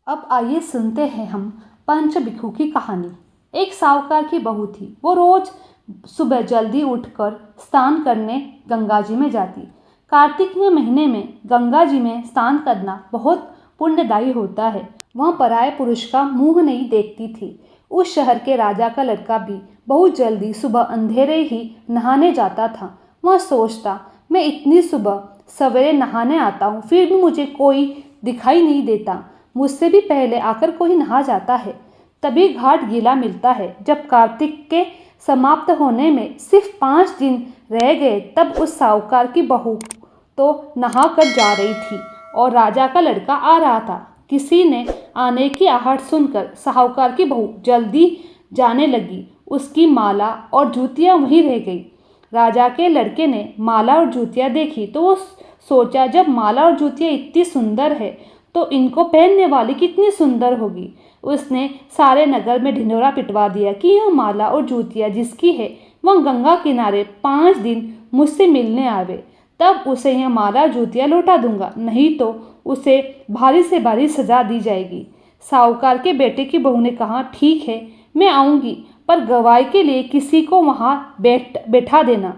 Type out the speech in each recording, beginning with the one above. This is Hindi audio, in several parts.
अब आइए सुनते हैं हम पंच भिक्षु की कहानी। एक साहूकार की बहू थी। वो रोज सुबह जल्दी उठकर स्नान करने गंगा जी में जाती। कार्तिक के महीने में गंगा जी में स्नान करना बहुत पुण्यदायी होता है। वह पराये पुरुष का मुंह नहीं देखती थी। उस शहर के राजा का लड़का भी बहुत जल्दी सुबह अंधेरे ही नहाने जाता था। वह सोचता, मैं इतनी सुबह सवेरे नहाने आता हूँ, फिर भी मुझे कोई दिखाई नहीं देता। मुझसे भी पहले आकर कोई नहा जाता है। तभी घाट गीला मिलता है। जब कार्तिक के समाप्त होने में सिर्फ 5 दिन रह गए, तब उस साहूकार की बहू तो नहा कर जा रही थी और राजा का लड़का आ रहा था। किसी ने आने की आहट सुनकर साहूकार की बहू जल्दी जाने लगी। उसकी माला और जूतियां वहीं रह गई। राजा के लड़के ने माला और जूतियां देखी तो वो सोचा, जब माला और जूतियां इतनी सुंदर है तो इनको पहनने वाली कितनी सुंदर होगी। उसने सारे नगर में ढिंढोरा पिटवा दिया कि यह माला और जूतियां जिसकी है वह गंगा किनारे 5 दिन मुझसे मिलने आवे, तब उसे यह माला जूतियां लौटा दूंगा, नहीं तो उसे भारी से भारी सजा दी जाएगी। साहूकार के बेटे की बहू ने कहा, ठीक है, मैं आऊंगी, पर गवाही के लिए किसी को वहां बैठा देना।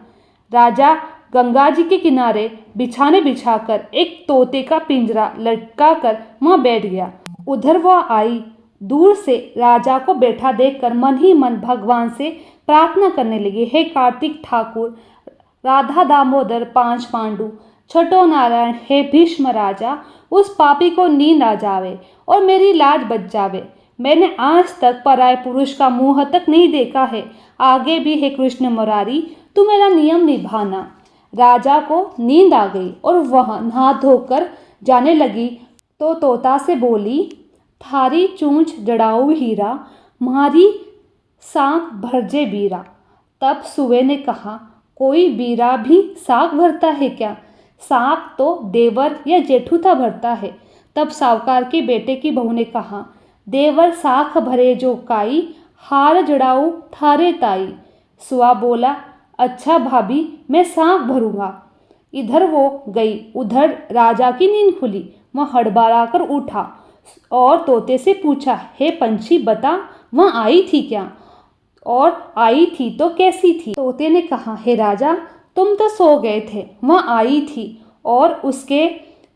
राजा गंगा जी के किनारे बिछाने बिछाकर एक तोते का पिंजरा लटकाकर वहां बैठ गया। उधर वह आई। दूर से राजा को बैठा देखकर मन ही मन भगवान से प्रार्थना करने लगी, हे कार्तिक ठाकुर, राधा दामोदर 5 पांडु, छठो नारायण, हे भीष्म राजा, उस पापी को नींद आ जावे और मेरी लाज बच जावे। मैंने आज तक पराये पुरुष का मुंह तक नहीं देखा है। आगे भी हे कृष्ण मुरारी, तू मेरा नियम निभाना। राजा को नींद आ गई और वह नहा धोकर जाने लगी तो तोता से बोली, थारी चूंच जड़ाऊ हीरा, म्हारी साख भरजे बीरा। तब सुवे ने कहा, कोई बीरा भी साख भरता है क्या? साख तो देवर या जेठूता भरता है। तब साहूकार के बेटे की बहू ने कहा, देवर साख भरे जो काई, हार जड़ाऊ थारे ताई। सुआ बोला, अच्छा भाभी, मैं साख भरूंगा। इधर वो गई। उधर राजा की नींद खुली। वह हड़बड़ाकर उठा और तोते से पूछा, हे पंछी, बता, वह आई थी क्या? और आई थी तो कैसी थी? तोते ने कहा, हे राजा, तुम तो सो गए थे। वह आई थी और उसके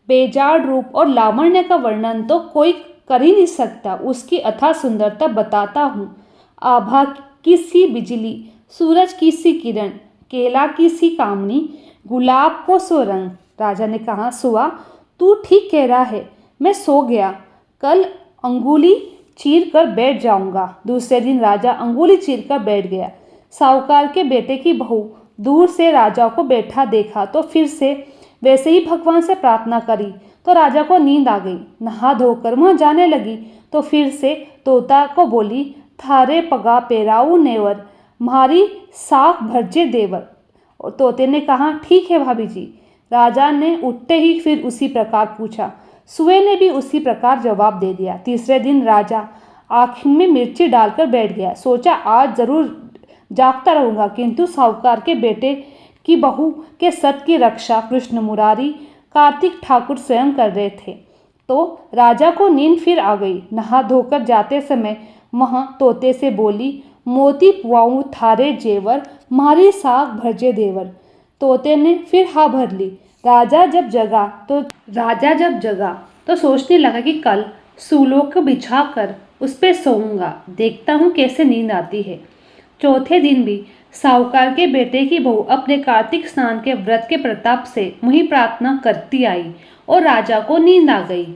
बेजाड़ रूप और लावण्य का वर्णन तो कोई कर ही नहीं सकता। उसकी अथाह सुंदरता बताता हूँ। आभा की सी बिजली, सूरज की सी किरण, केला की सी कामनी, गुलाब को सो रंग। राजा ने कहा, सुआ, तू ठीक कह रहा है, मैं सो गया, कल अंगुली चीर कर बैठ जाऊंगा। दूसरे दिन राजा अंगुली चीर कर बैठ गया। साहूकार के बेटे की बहू दूर से राजा को बैठा देखा तो फिर से वैसे ही भगवान से प्रार्थना करी तो राजा को नींद आ गई। नहा धोकर वह जाने लगी तो फिर से तोता को बोली, थारे पगा पेराऊ नेवर, म्हारी साख भरजे देवर। और तोते ने कहा, ठीक है भाभी जी। राजा ने उठते ही फिर उसी प्रकार पूछा। सुए ने भी उसी प्रकार जवाब दे दिया। तीसरे दिन राजा आँख में मिर्ची डालकर बैठ गया। सोचा, आज जरूर जागता रहूंगा, किंतु साहूकार के बेटे की बहू के सत की रक्षा कृष्ण मुरारी कार्तिक ठाकुर स्वयं कर रहे थे। तो राजा को नींद फिर आ गई। नहा धोकर जाते समय वह तोते से बोली, मोती पुआऊं थारे जेवर, मारी साख भरजे देवर। तोते ने फिर हा भर ली। राजा जब जगा तो सोचने लगा कि कल सूलों को बिछा कर उस पर सोऊंगा, देखता हूँ कैसे नींद आती है। चौथे दिन भी साहूकार के बेटे की बहू अपने कार्तिक स्नान के व्रत के प्रताप से वही प्रार्थना करती आई और राजा को नींद आ गई।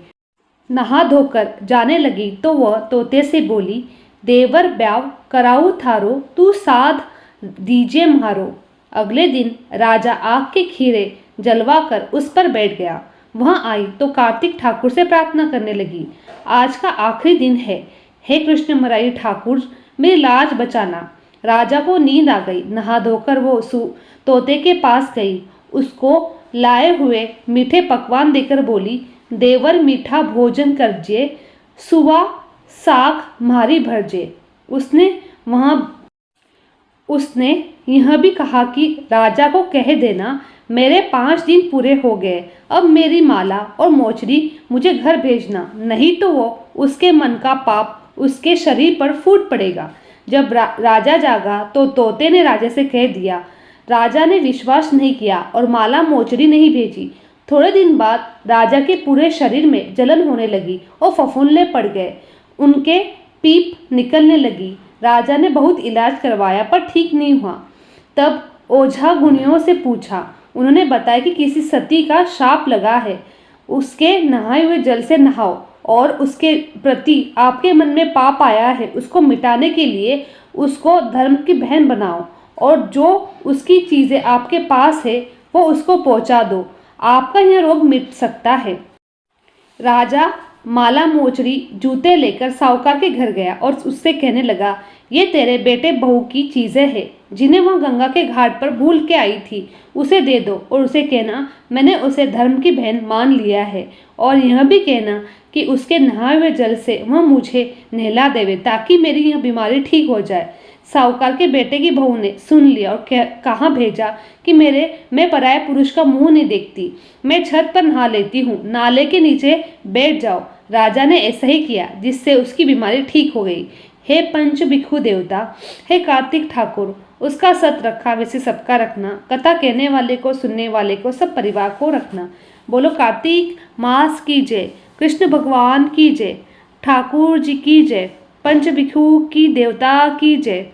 नहा धोकर जाने लगी तो वह तोते से बोली, देवर ब्याव कराऊ थारो, तू साध दीजे म्हारो। अगले दिन राजा आग के खीरे जलवाकर उस पर बैठ गया। वह आई तो कार्तिक ठाकुर से प्रार्थना करने लगी, आज का आखिरी दिन है, हे कृष्ण मुरारी ठाकुर, मेरी लाज बचाना। राजा को नींद आ गई। नहा धोकर वो तोते के पास गई। उसको लाए हुए मीठे पकवान देकर बोली, देवर मीठा भोजन करजे, सुबह साख मारी भरजे। उसने यह भी कहा कि राजा को कह देना, मेरे 5 दिन पूरे हो गए। अब मेरी माला और मोचरी मुझे घर भेजना, नहीं तो वो उसके मन का पाप उसके शरीर पर फूट पड़ेगा। जब राजा जागा तो तोते ने राजा से कह दिया। राजा ने विश्वास नहीं किया और माला मोचरी नहीं भेजी। थोड़े दिन बाद राजा के पूरे शरीर में जलन होने लगी और फफूंदे पड़ गए। उनके पीप निकलने लगी। राजा ने बहुत इलाज करवाया पर ठीक नहीं हुआ। तब ओझा गुणियों से पूछा। उन्होंने बताया कि किसी सती का शाप लगा है, उसके नहाए हुए जल से नहाओ और उसके प्रति आपके मन में पाप आया है उसको मिटाने के लिए उसको धर्म की बहन बनाओ और जो उसकी चीज़ें आपके पास है वो उसको पहुंचा दो। आपका यह रोग मिट सकता है। राजा माला मोचरी जूते लेकर साहूकार के घर गया और उससे कहने लगा, ये तेरे बेटे बहू की चीज़ें हैं जिन्हें वह गंगा के घाट पर भूल के आई थी, उसे दे दो और उसे कहना मैंने उसे धर्म की बहन मान लिया है। और यह भी कहना कि उसके नहाए हुए जल से वह मुझे नहला देवे ताकि मेरी यह बीमारी ठीक हो जाए। साहूकार के बेटे की बहू ने सुन लिया और कहाँ भेजा कि मैं पराये पुरुष का मुंह नहीं देखती, मैं छत पर नहा लेती हूँ, नाले के नीचे बैठ जाओ। राजा ने ऐसा ही किया जिससे उसकी बीमारी ठीक हो गई। हे पंच भिक्षु देवता, हे कार्तिक ठाकुर, उसका सत रखा वैसे सबका रखना, कथा कहने वाले को सुनने वाले को सब परिवार को रखना। बोलो कार्तिक मास की जय, कृष्ण भगवान की जय, ठाकुर जी की जय, पंच भिक्षु की देवता की जय।